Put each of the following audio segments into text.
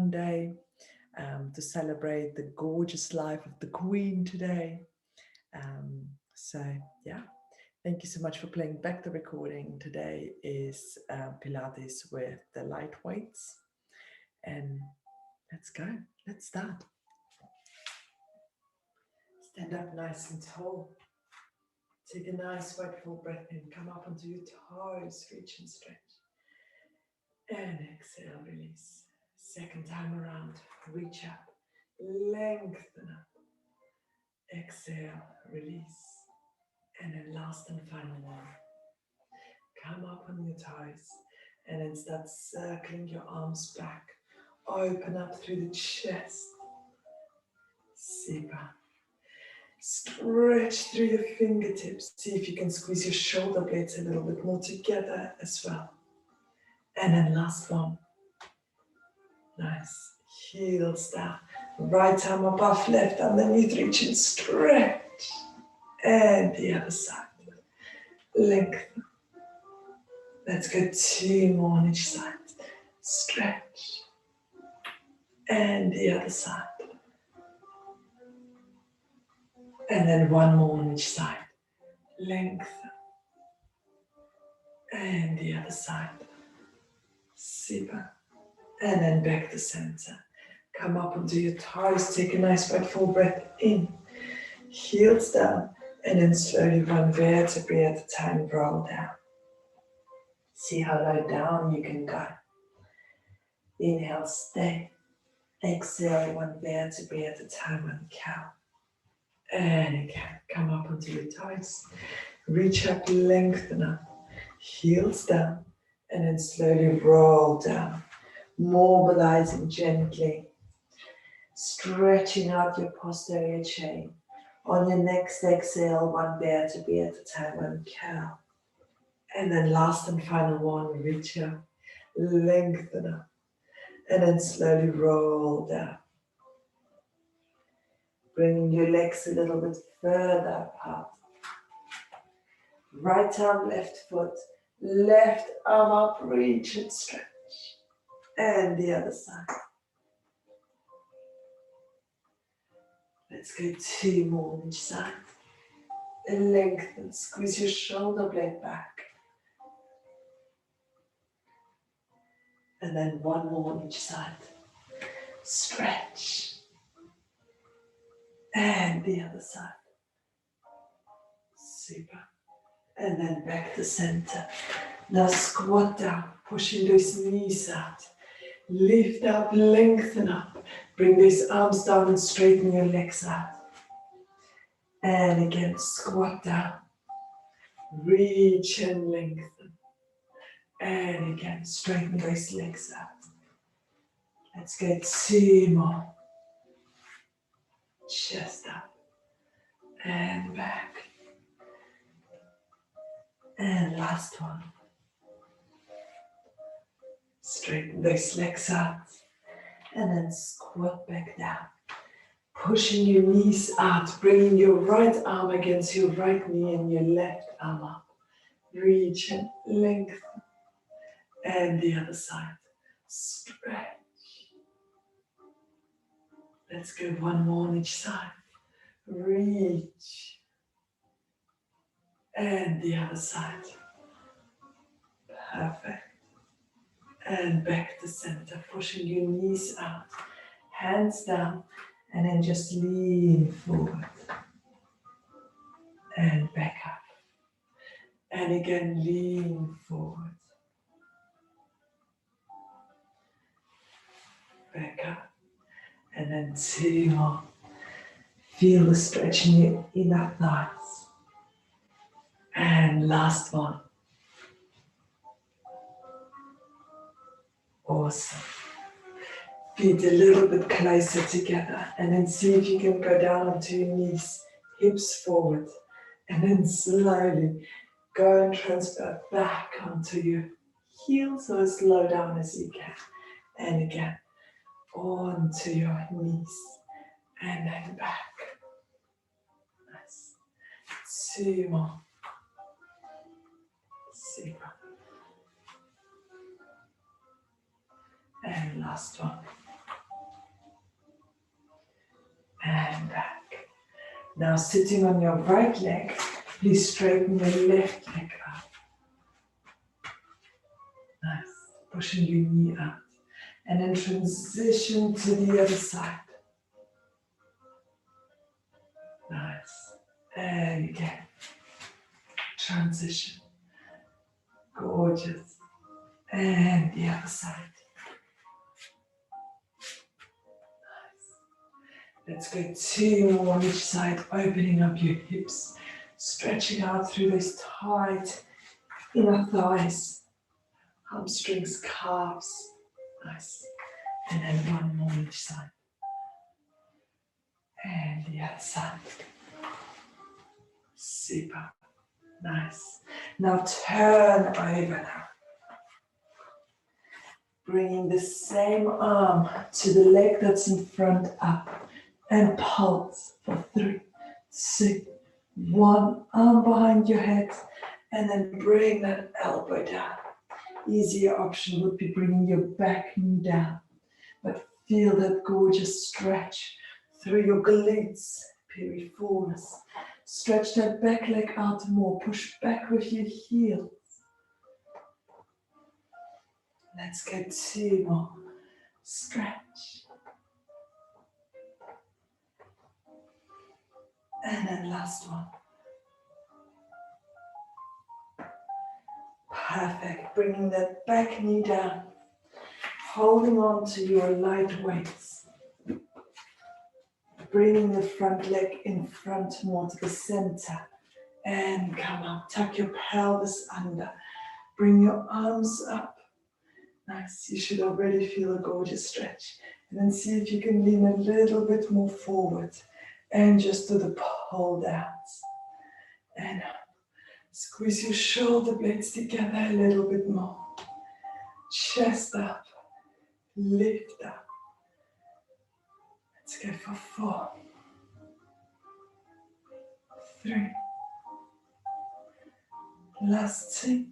fun day to celebrate the gorgeous life of the Queen today. So yeah, thank you so much for playing back the recording. Today is Pilates with the light weights. And let's go. Let's start. Stand up nice and tall. Take a nice wide full breath in. Come up onto your toes. Reach and stretch. And exhale, release. Second time around. Reach up. Lengthen up. Exhale, release. And then last and final one. Come up on your toes. And then start circling your arms back. Open up through the chest. Super. Stretch through your fingertips. See if you can squeeze your shoulder blades a little bit more together as well. And then last one. Nice. Heels down. Right arm above, left underneath, reach and stretch. And the other side. Lengthen. Let's go 2 more on each side. Stretch. And the other side. And then 1 more on each side. Lengthen. And the other side. Super. And then back to center. Come up onto your toes. Take a nice wide full breath in. Heels down. And then slowly 1 vertebrae at a time. Roll down. See how low down you can go. Inhale, stay. Exhale, 1 vertebrae at a time on count. And again, come up onto your toes. Reach up, lengthen up. Heels down. And then slowly roll down. Mobilizing gently. Stretching out your posterior chain. On your next exhale, 1 vertebrae at a time on count. And then last and final one, reach up, lengthen up. And then slowly roll down. Bringing your legs a little bit further apart. Right arm, left foot. Left arm up, reach and stretch. And the other side. Let's go 2 more on each side. And lengthen, squeeze your shoulder blade back. And then 1 more on each side. Stretch. And the other side. Super. And then back to center. Now squat down, pushing those knees out. Lift up, lengthen up. Bring those arms down and straighten your legs out. And again, squat down. Reach and lengthen. And again, straighten those legs out. Let's go 2 more. Chest up. And back. And last one. Straighten those legs out. And then squat back down. Pushing your knees out. Bringing your right arm against your right knee and your left arm up. Reach and lengthen. And the other side. Stretch. Let's go 1 more on each side. Reach. And the other side. Perfect. And back to center, pushing your knees out. Hands down. And then just lean forward. And back up. And again, lean forward. Back up. And then 2 more. Feel the stretch in your inner thighs. And last one. Awesome. Feet a little bit closer together. And then see if you can go down onto your knees. Hips forward. And then slowly go and transfer back onto your heels or as low down as you can. And again, onto your knees. And then back. Nice. 2 more. Super. And last one. Now sitting on your right leg, please straighten your left leg up. Nice. Pushing your knee out. And then transition to the other side. Nice. And again. Transition. Gorgeous. And the other side. Let's go 2 more on each side, opening up your hips, stretching out through those tight inner thighs, hamstrings, calves. Nice. And then 1 more on each side. And the other side. Super. Nice. Now turn over now. Bringing the same arm to the leg that's in front up. And pulse for 3, 2, 1. Arm behind your head. And then bring that elbow down. Easier option would be bringing your back knee down. But feel that gorgeous stretch through your glutes, piriformis. Stretch that back leg out more. Push back with your heels. Let's go 2 more. Stretch. And then last one. Perfect. Bringing that back knee down. Holding on to your light weights. Bringing the front leg in front more to the center. And come up. Tuck your pelvis under. Bring your arms up. Nice. You should already feel a gorgeous stretch. And then see if you can lean a little bit more forward. And just do the pull downs. And up. Squeeze your shoulder blades together a little bit more. Chest up. Lift up. Let's go for 4, 3. Last 2.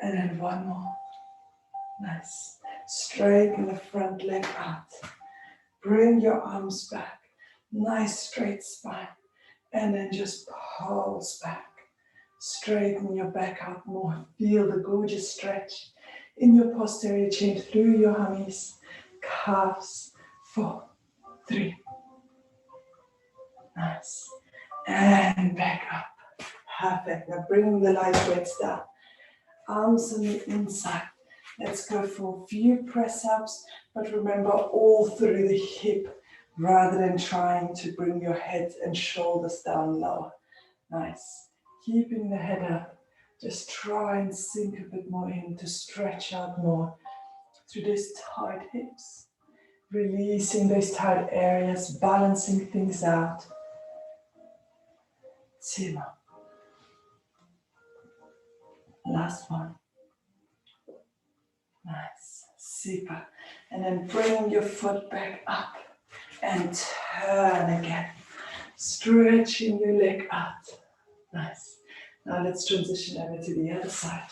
And then 1 more. Nice. Straighten the front leg out. Bring your arms back. Nice straight spine. And then just pulse back. Straighten your back out more. Feel the gorgeous stretch in your posterior chain through your hammies, calves. 4, 3. Nice. And back up. Perfect. Now bring the light weights down. Arms on the inside. Let's go for a few press-ups, but remember all through the hip rather than trying to bring your head and shoulders down lower. Nice. Keeping the head up. Just try and sink a bit more in to stretch out more through those tight hips. Releasing those tight areas, balancing things out. 2 more. Last one. Nice. Super. And then bring your foot back up and turn again. Stretching your leg out. Nice. Now let's transition over to the other side.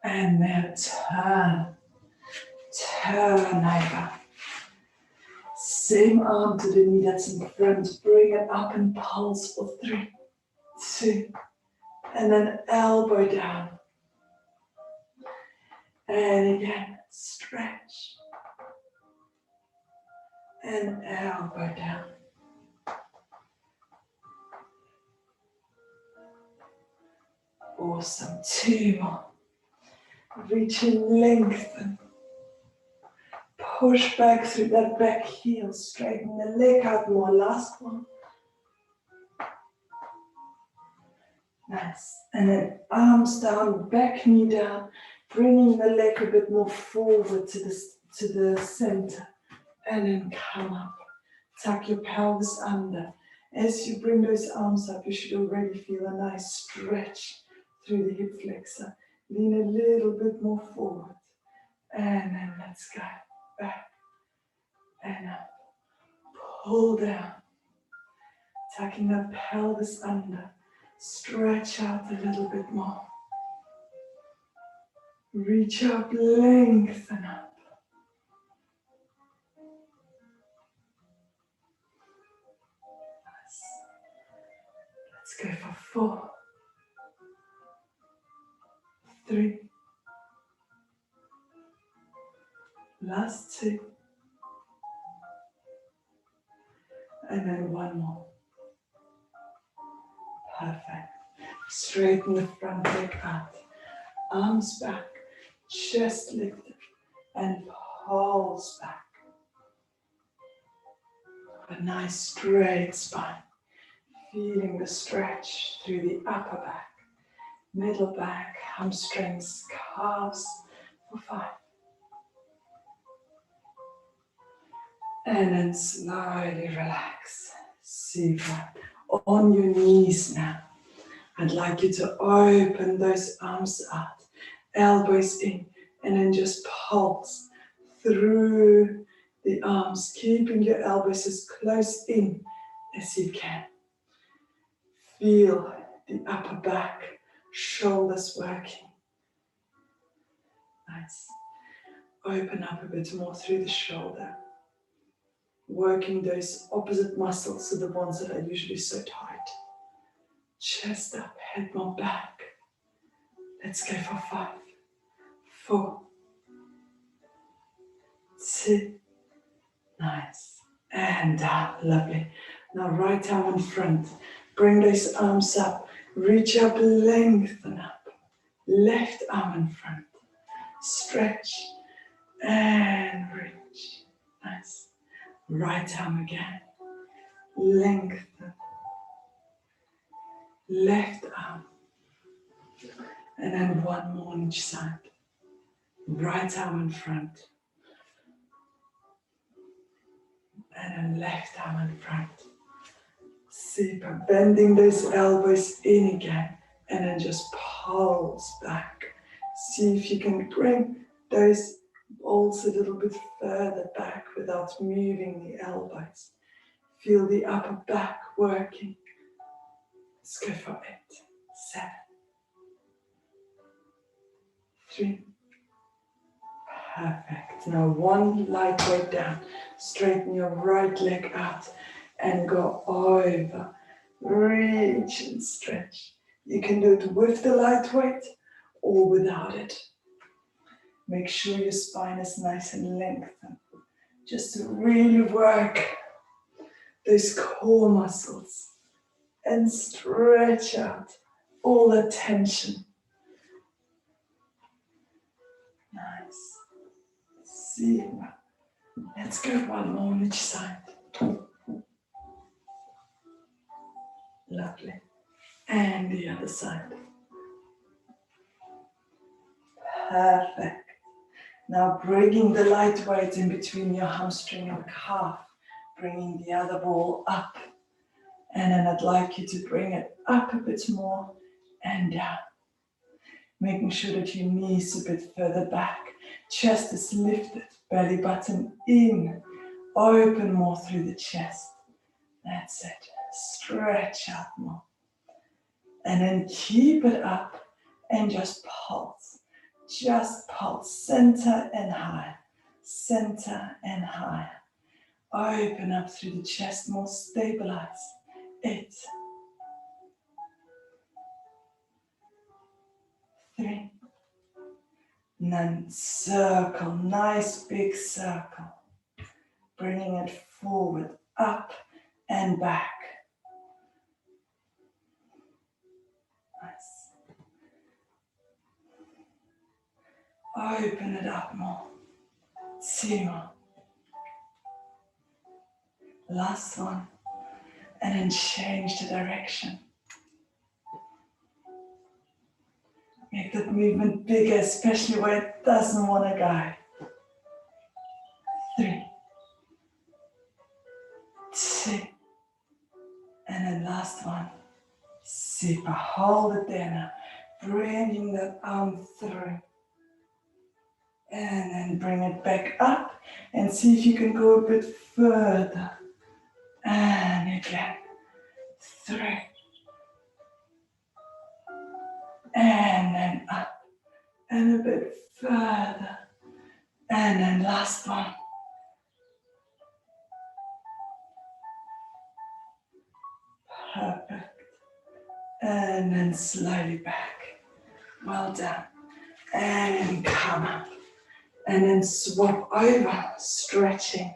And then turn. Turn over. Same arm to the knee that's in front. Bring it up and pulse for 3, 2. And then elbow down. And again, stretch. And elbow down. Awesome. 2 more. Reach and lengthen. Push back through that back heel. Straighten the leg out more. Last one. Nice. And then arms down, back knee down. Bringing the leg a bit more forward to the center. And then come up. Tuck your pelvis under. As you bring those arms up, you should already feel a nice stretch through the hip flexor. Lean a little bit more forward. And then let's go. Back. And up. Pull down. Tucking that pelvis under. Stretch out a little bit more. Reach up, lengthen up. 4, 3, last 2, and then 1 more. Perfect. Straighten the front leg out, arms back, chest lifted, and pulse back. A nice straight spine, feeling the stretch through the upper back, middle back, hamstrings, calves for 5. And then slowly relax. Super. On your knees now. I'd like you to open those arms out, elbows in, and then just pulse through the arms, keeping your elbows as close in as you can. Feel the upper back, shoulders working. Nice. Open up a bit more through the shoulder. Working those opposite muscles to the ones that are usually so tight. Chest up, head more back. Let's go for 5, 4, 2, nice. And down, lovely. Now right arm in front. Bring those arms up. Reach up, lengthen up. Left arm in front. Stretch and reach. Nice. Right arm again. Lengthen. Left arm. And then 1 more on each side. Right arm in front. And then left arm in front. Super. Bending those elbows in again. And then just pulse back. See if you can bring those balls a little bit further back without moving the elbows. Feel the upper back working. Let's go for 8, 7, 3. Perfect. Now 1 light weight down. Straighten your right leg out and go over. Reach and stretch. You can do it with the light weight or without it. Make sure your spine is nice and lengthened. Just to really work those core muscles and stretch out all the tension. Nice. Super. Let's go 1 more on each side. Lovely. And the other side. Perfect. Now bringing the light weight in between your hamstring and calf. Bringing the other ball up. And then I'd like you to bring it up a bit more and down. Making sure that your knees a bit further back. Chest is lifted, belly button in. Open more through the chest. That's it. Stretch out more. And then keep it up and just pulse. Just pulse. Center and higher. Center and higher. Open up through the chest more. Stabilize. 8, 3. And then circle, nice big circle. Bringing it forward, up and back. Nice. Open it up more. 2 more. Last one. And then change the direction. Make that movement bigger, especially where it doesn't want to go. 3, 2, and then last one. Super, hold it there now. Bringing that arm through. And then bring it back up and see if you can go a bit further. And again. 3. And then up. And a bit further. And then last one. Perfect. And then slowly back. Well done. And come up. And then swap over, stretching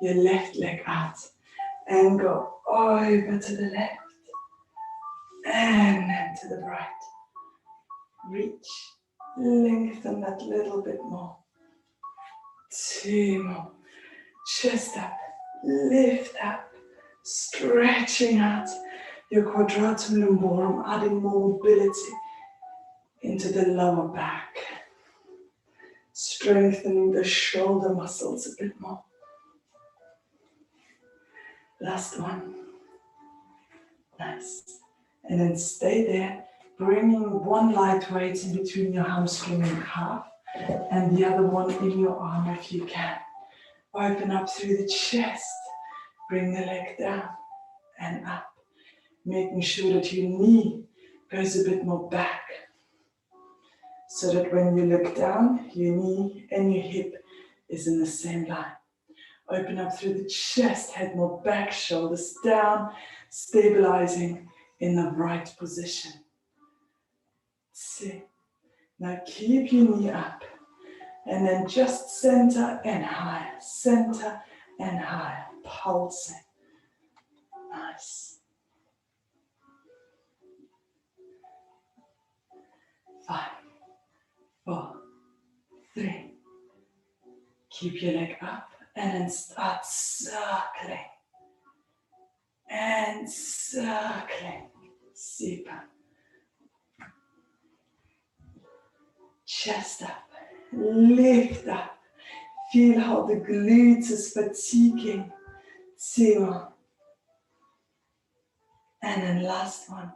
your left leg out. And go over to the left. And then to the right. Reach. Lengthen that little bit more. 2 more. Chest up. Lift up. Stretching out your quadratum lumborum, adding more mobility into the lower back. Strengthening the shoulder muscles a bit more. Last one. Nice. And then stay there, bringing one light weight in between your hamstring and calf, and the other one in your arm if you can. Open up through the chest. Bring the leg down and up, making sure that your knee goes a bit more back, so that when you look down, your knee and your hip is in the same line. Open up through the chest, head more back, shoulders down, stabilizing in the right position. See. Now keep your knee up, and then just center and higher, pulsing. Nice. 5, 4, 3. Keep your leg up and then start circling. And circling. Super. Chest up. Lift up. Feel how the glutes is fatiguing. 2 more. And then last one.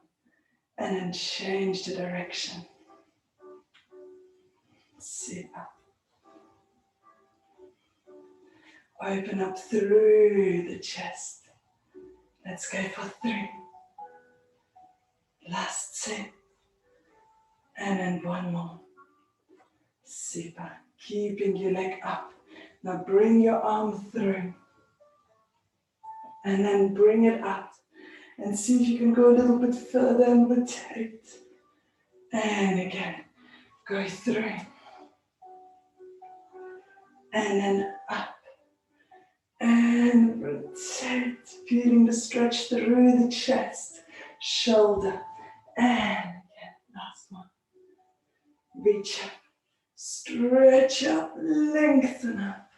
And then change the direction. Super. Open up through the chest. Let's go for 3. Last 2. And then 1 more. Super. Keeping your leg up. Now bring your arm through. And then bring it out. And see if you can go a little bit further and rotate. And again, go through. And then up. And rotate. Feeling the stretch through the chest, shoulder. And again, last one. Reach up. Stretch up. Lengthen up.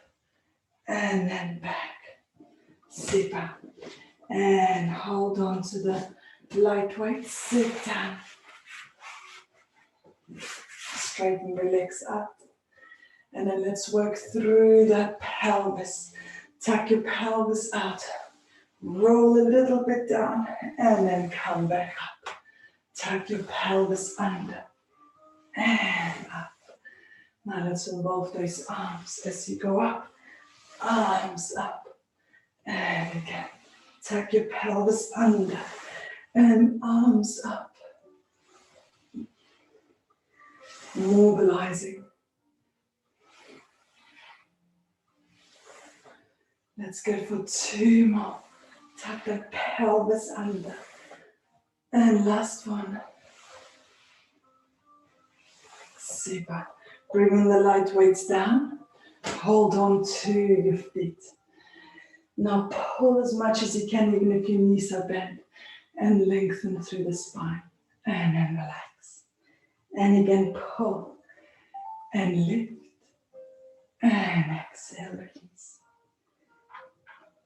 And then back. Sit up. And hold on to the lightweight, sit down. Straighten the legs up. And then let's work through that pelvis. Tuck your pelvis out. Roll a little bit down and then come back up. Tuck your pelvis under and up. Now let's involve those arms as you go up. Arms up. And again. Tuck your pelvis under and arms up. Mobilizing. Let's go for 2 more. Tuck the pelvis under. And last one. Super. Bringing the light weights down. Hold on to your feet. Now pull as much as you can, even if your knees are bent, and lengthen through the spine. And then relax. And again, pull and lift. And exhale, release.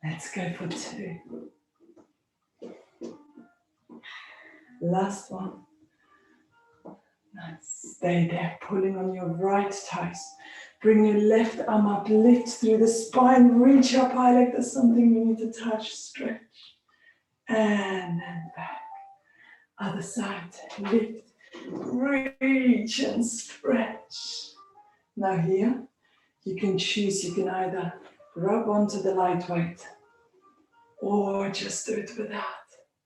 Let's go for 2. Last one. Nice. Stay there, pulling on your right thighs. Bring your left arm up, lift through the spine, reach up high like there's something you need to touch, stretch. And then back. Other side, lift, reach and stretch. Now here, you can choose, you can either rub onto the light weight or just do it without.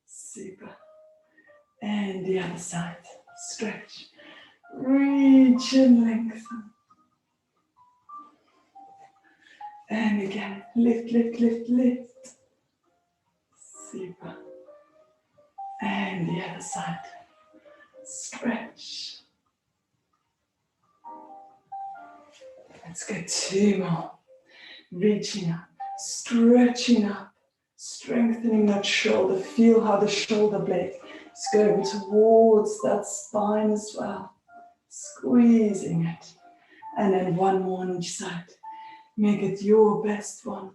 Super. And the other side, stretch, reach and lengthen. And again, lift, lift, lift, lift. Super. And the other side. Stretch. Let's go 2 more. Reaching up, stretching up, strengthening that shoulder. Feel how the shoulder blade is going towards that spine as well. Squeezing it. And then 1 more on each side. Make it your best one.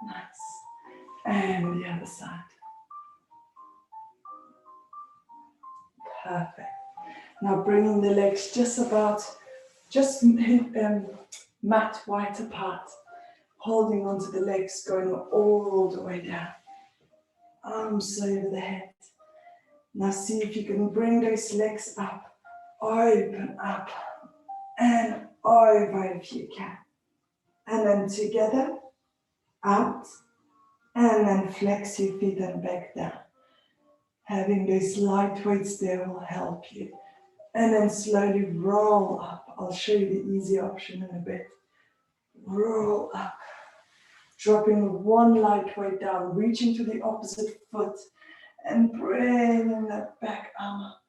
Nice. And the other side. Perfect. Now bringing the legs just mat wide apart. Holding onto the legs, going all the way down. Arms over the head. Now see if you can bring those legs up. Open up. And over if you can. And then together. Out. And then flex your feet and back down. Having those light weights there will help you. And then slowly roll up. I'll show you the easy option in a bit. Roll up. Dropping one light weight down, reaching to the opposite foot. And bringing that back arm up.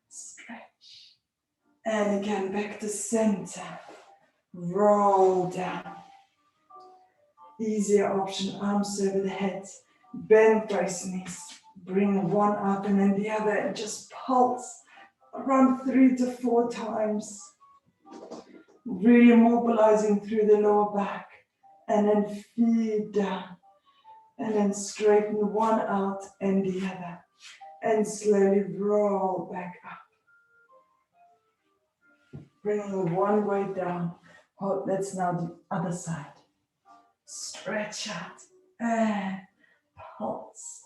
Stretch. And again, back to center. Roll down. Easier option, arms over the head. Bend those knees. Bring one up and then the other and just pulse around 3 to 4 times. Really mobilizing through the lower back. And then feed down. And then straighten one out and the other. And slowly roll back up. Bringing one weight down. Oh, that's now the other side. Stretch out and pulse.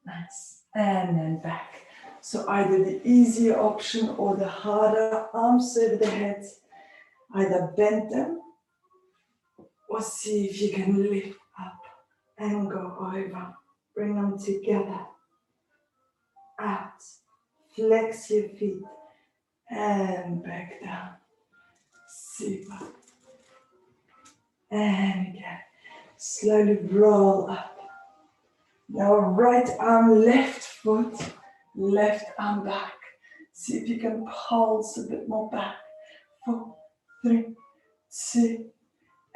Nice. And then back. So either the easier option or the harder, arms over the head. Either bend them or see if you can lift up and go over. Bring them together. Out. Flex your feet and back down. Super. And again. Slowly roll up. Now right arm, left foot, left arm back. See if you can pulse a bit more back. 4, 3, 2,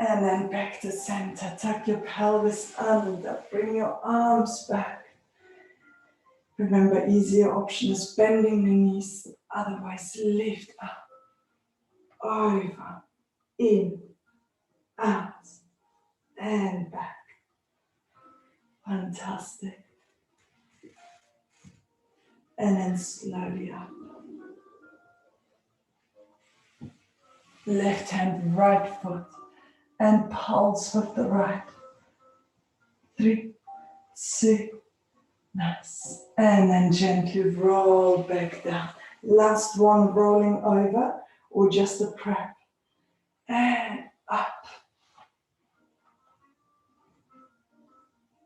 and then back to center. Tuck your pelvis under. Bring your arms back. Remember, easier option is bending the knees. Otherwise, lift up. Over. In. Out. And back. Fantastic. And then slowly up. Left hand, right foot. And pulse with the right. 3, 2, nice. And then gently roll back down. Last one, rolling over or just a prep. And up.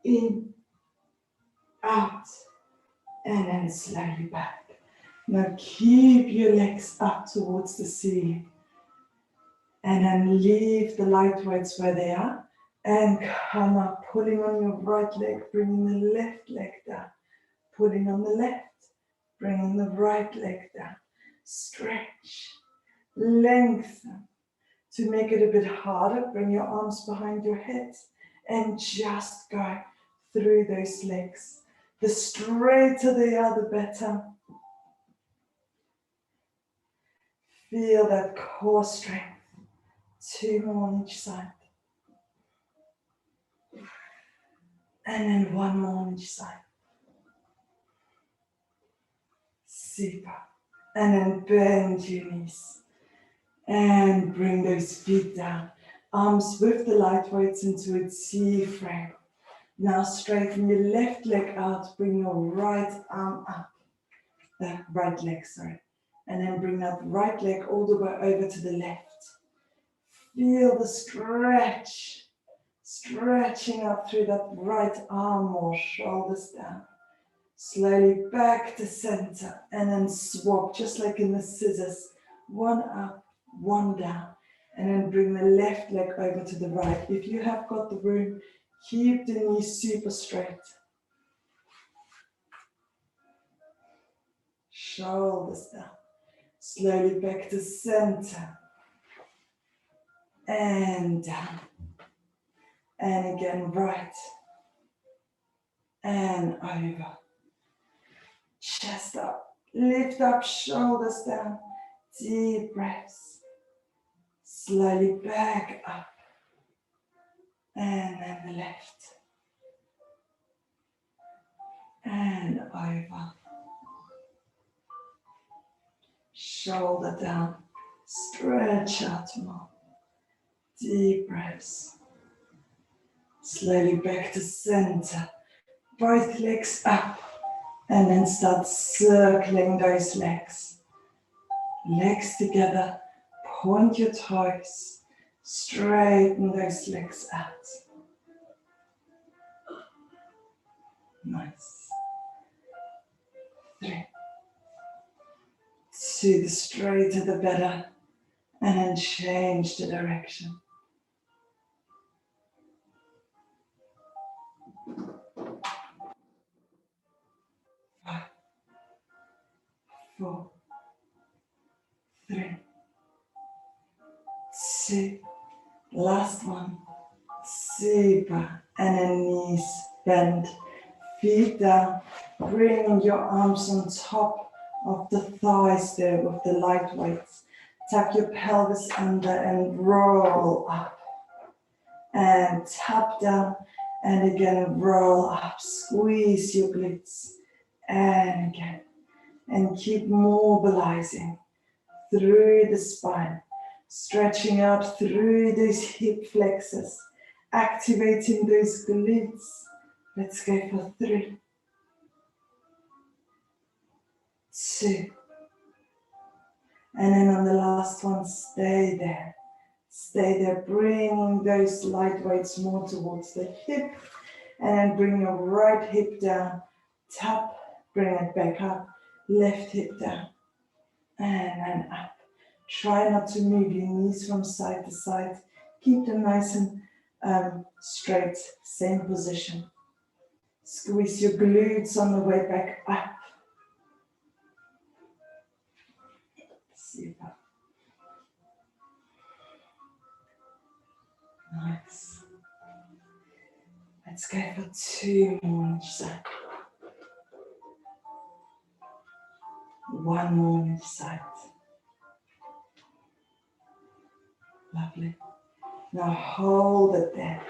In. Out. And then slowly back. Now keep your legs up towards the ceiling. And then leave the light weights where they are. And come up, pulling on your right leg, bringing the left leg down. Pulling on the left, bringing the right leg down. Stretch, lengthen. To make it a bit harder, bring your arms behind your head and just go through those legs. The straighter they are, the better. Feel that core strength. 2 more on each side. And then 1 more on each side. Super. And then bend your knees. And bring those feet down. Arms with the light weights into a T frame. Now straighten your left leg out. Bring your right arm up. The right leg, sorry. And then bring that right leg all the way over to the left. Feel the stretch. Stretching up through that right arm or shoulders down. Slowly back to center and then swap just like in the scissors. 1 up, 1 down. And then bring the left leg over to the right. If you have got the room, keep the knees super straight. shoulders down. Slowly back to center. And down. And again, right. And over. Chest up. Lift up, shoulders down. Deep breaths. Slowly back up. And then the left. And over. Shoulder down. Stretch out more. Deep breaths. Slowly back to center. Both legs up. And then start circling those legs. Legs together. Point your toes. Straighten those legs out. Nice. 3. 2, the straighter the better. And then change the direction. 5, 4, 3, 2, last one. Super. And then knees bend. Feet down. Bring your arms on top of the thighs there with the light weights. Tuck your pelvis under and roll up. And tap down. And again, roll up. Squeeze your glutes. And again. And keep mobilizing through the spine. Stretching out through those hip flexors. Activating those glutes. Let's go for 3, 2. And then on the last one, stay there. Stay there, bring those light weights more towards the hip. And then bring your right hip down. Tap, bring it back up. Left hip down. And then up. Try not to move your knees from side to side. Keep them nice and straight, same position. Squeeze your glutes on the way back up. Super. Nice. Let's go for 2 more on each side. 1 more on each side. Lovely. Now hold it there.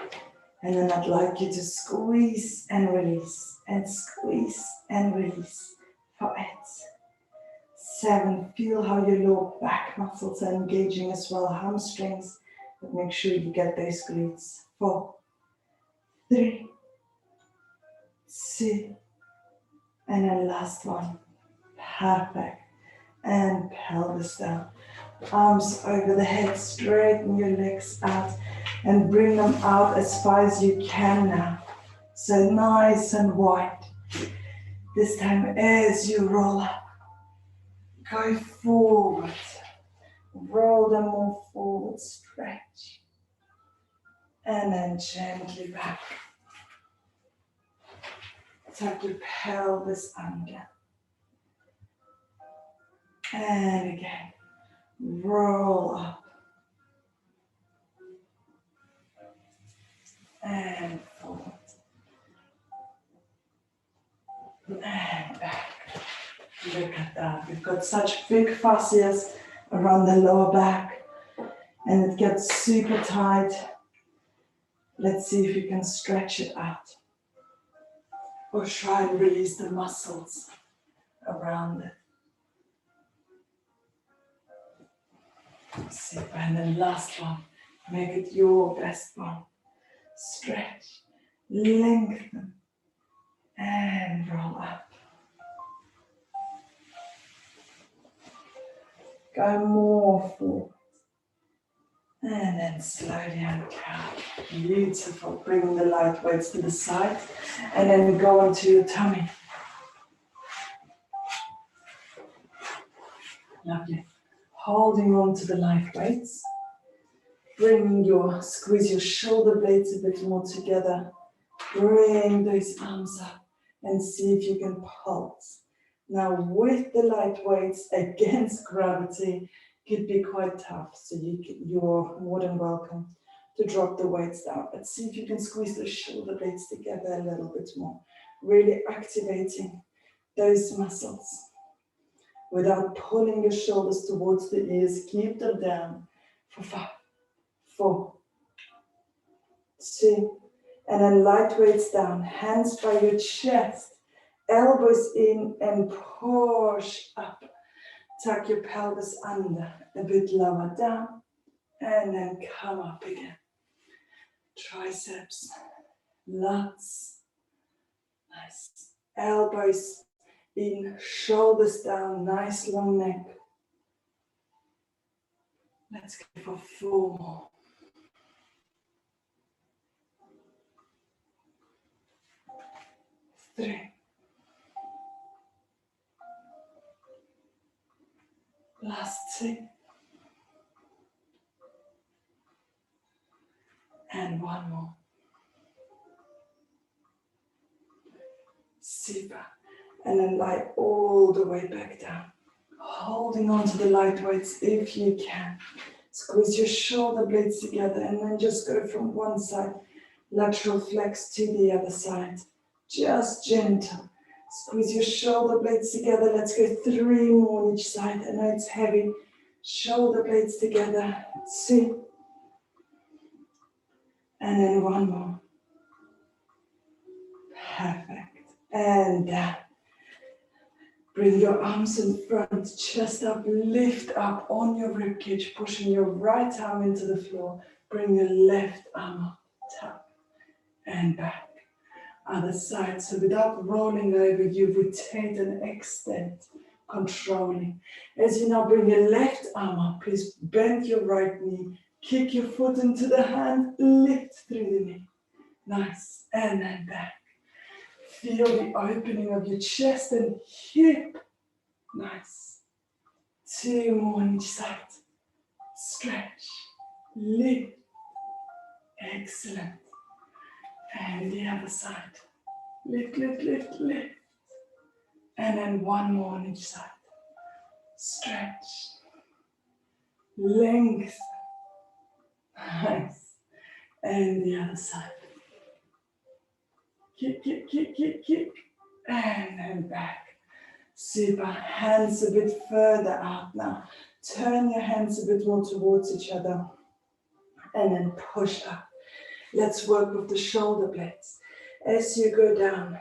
And then I'd like you to squeeze and release. And squeeze and release. For 8. 7. Feel how your lower back muscles are engaging as well. Hamstrings. But make sure you get those glutes. 4. 3. 2. And then last one. Perfect. And pelvis down. Arms over the head, straighten your legs out and bring them out as far as you can now. So nice and wide. This time as you roll up, go forward. Roll them more forward, stretch. And then gently back. Tuck your pelvis under. And again. Roll up and forward and back. Look at that. We've got such big fascias around the lower back and it gets super tight. Let's see if you can stretch it out or try and release the muscles around it. Super. And then last one, make it your best one. Stretch, lengthen, and roll up. Go more forward. And then slowly uncover. Beautiful. Bring the light weights to the side. And then go onto your tummy. Lovely. Holding on to the light weights. Squeeze your shoulder blades a bit more together. Bring those arms up and see if you can pulse. Now with the light weights against gravity, could be quite tough, so you're more than welcome to drop the weights down. But see if you can squeeze those shoulder blades together a little bit more, really activating those muscles without pulling your shoulders towards the ears. Keep them down for 5, 4, 2, and then light weights down, hands by your chest, elbows in and push up. Tuck your pelvis under, a bit lower down, and then come up again. Triceps, lats, nice. Elbows in, shoulders down, nice long neck. Let's go for 4 more. 3. Last 2. And 1 more. Super. And then lie all the way back down. Holding on to the light weights if you can. Squeeze your shoulder blades together and then just go from one side, lateral flex to the other side. Just gentle. Squeeze your shoulder blades together. Let's go 3 more on each side. I know it's heavy. Shoulder blades together. 2. And then 1 more. Perfect. And down. Bring your arms in front, chest up, lift up on your ribcage, pushing your right arm into the floor. Bring your left arm up, tap, and back. Other side, so without rolling over, you rotate and extend, controlling. As you now bring your left arm up, please bend your right knee, kick your foot into the hand, lift through the knee. Nice, and then back. Feel the opening of your chest and hip. Nice. 2 more on each side. Stretch, lift. Excellent. And the other side. Lift, lift, lift, lift. And then 1 more on each side. Stretch. Length. Nice. And the other side. Kick, kick, kick, kick, kick. And then back. Super. Hands a bit further out now. Turn your hands a bit more towards each other. And then push up. Let's work with the shoulder blades. As you go down,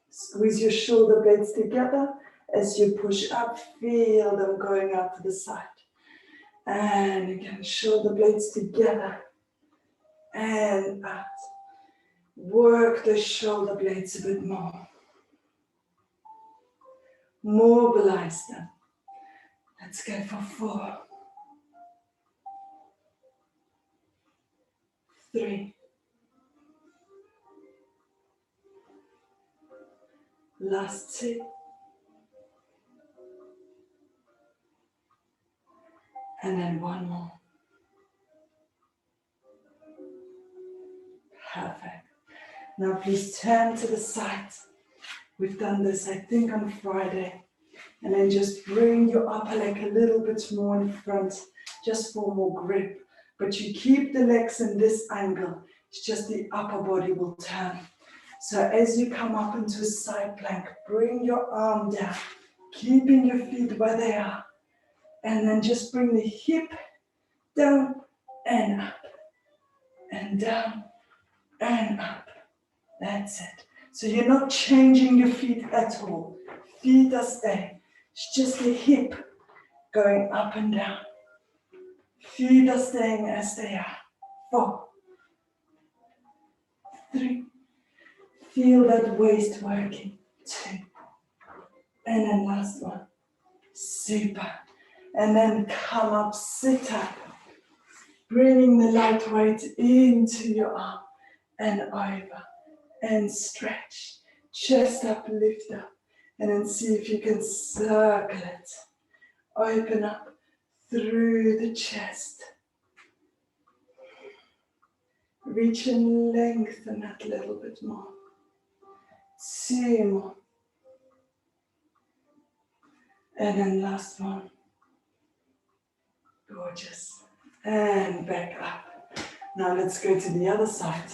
squeeze your shoulder blades together. As you push up, feel them going out to the side. And again, shoulder blades together. And out. Work the shoulder blades a bit more. Mobilize them. Let's go for 4. 3. Last 2. And then 1 more. Perfect. Now please turn to the side. We've done this, I think, on Friday. And then just bring your upper leg a little bit more in front, just for more grip. But you keep the legs in this angle. It's just the upper body will turn. So as you come up into a side plank, bring your arm down, keeping your feet where they are. And then just bring the hip down and up. And down and up. That's it. So you're not changing your feet at all. Feet are staying. It's just the hip going up and down. Feet are staying as they are. 4. 3. Feel that waist working. 2. And then last one. Super. And then come up, sit up. Bringing the light weight into your arm and over. And stretch. Chest up, lift up. And then see if you can circle it. Open up through the chest. Reach and lengthen that a little bit more. 2 more. And then last one. Gorgeous. And back up. Now let's go to the other side.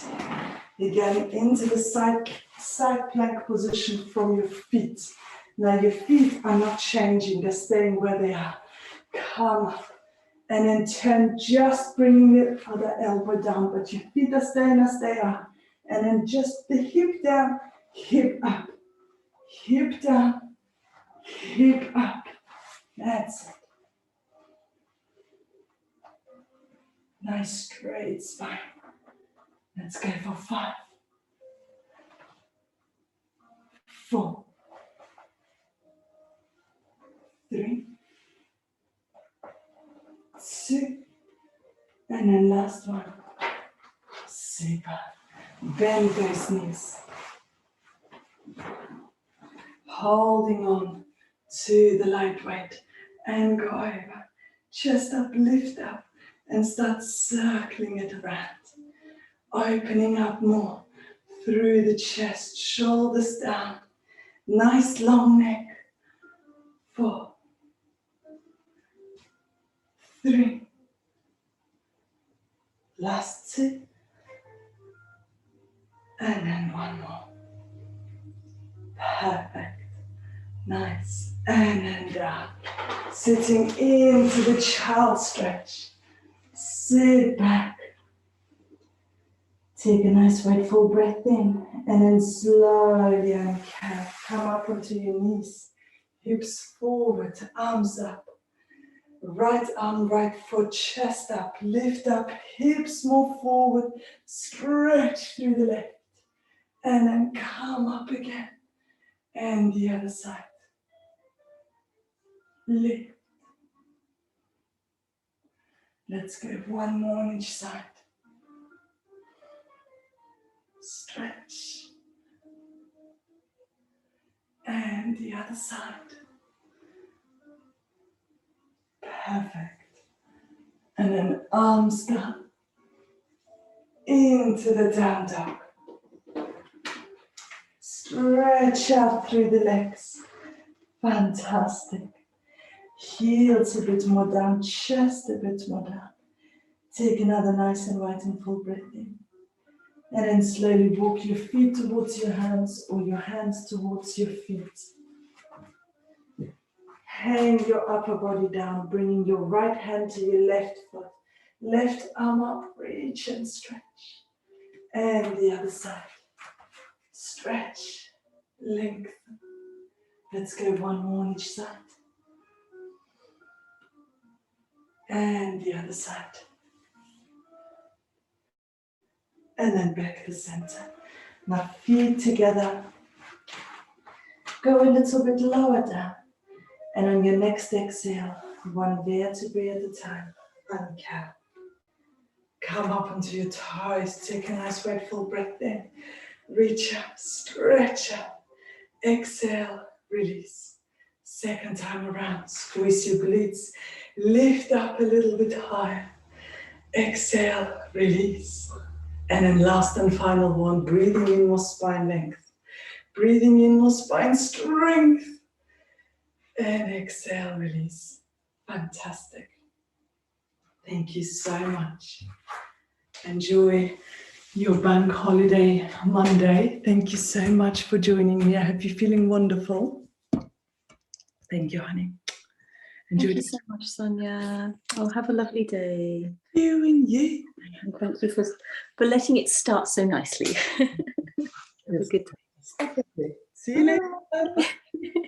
Again, into the side plank position from your feet. Now your feet are not changing, they're staying where they are. Come up. And then turn, just bringing the other elbow down, but your feet are staying as they are. And then just the hip down, hip up, hip down, hip up. That's it. Nice straight spine. Let's go for 5, 4, 3, 2, and then last one. Super. Bend those knees. Holding on to the light weight and go over. Chest up, lift up, and start circling it around. Opening up more through the chest, shoulders down. Nice long neck. 4, 3, last 2, and then one more. Perfect. Nice. And then down. Sitting into the child stretch. Sit back. Take a nice wide full breath in, and then slowly come up onto your knees. Hips forward, arms up. Right arm, right foot, chest up, lift up, hips move forward, stretch through the left, and then come up again. And the other side. Lift. Let's go one more on each side. Stretch. And the other side. Perfect. And then arms down. Into the down dog. Stretch out through the legs. Fantastic. Heels a bit more down, chest a bit more down. Take another nice and wide and full breath in. And then slowly walk your feet towards your hands or your hands towards your feet. Hang your upper body down, bringing your right hand to your left foot. Left arm up, reach and stretch. And the other side. Stretch, lengthen. Let's go one more on each side. And the other side. And then back to center. Now feet together. Go a little bit lower down. And on your next exhale, one vertebrae at a time, uncap. Come up onto your toes, take a nice wide full breath in. Reach up, stretch up. Exhale, release. Second time around, squeeze your glutes. Lift up a little bit higher. Exhale, release. And then last and final one, breathing in more spine length. Breathing in more spine strength. And exhale, release. Fantastic. Thank you so much. Enjoy your bank holiday Monday. Thank you so much for joining me. I hope you're feeling wonderful. Thank you, honey. Thank you so much, Sonia. Oh, have a lovely day. You and you. And thank you for letting it start so nicely. Have a good day. See you later.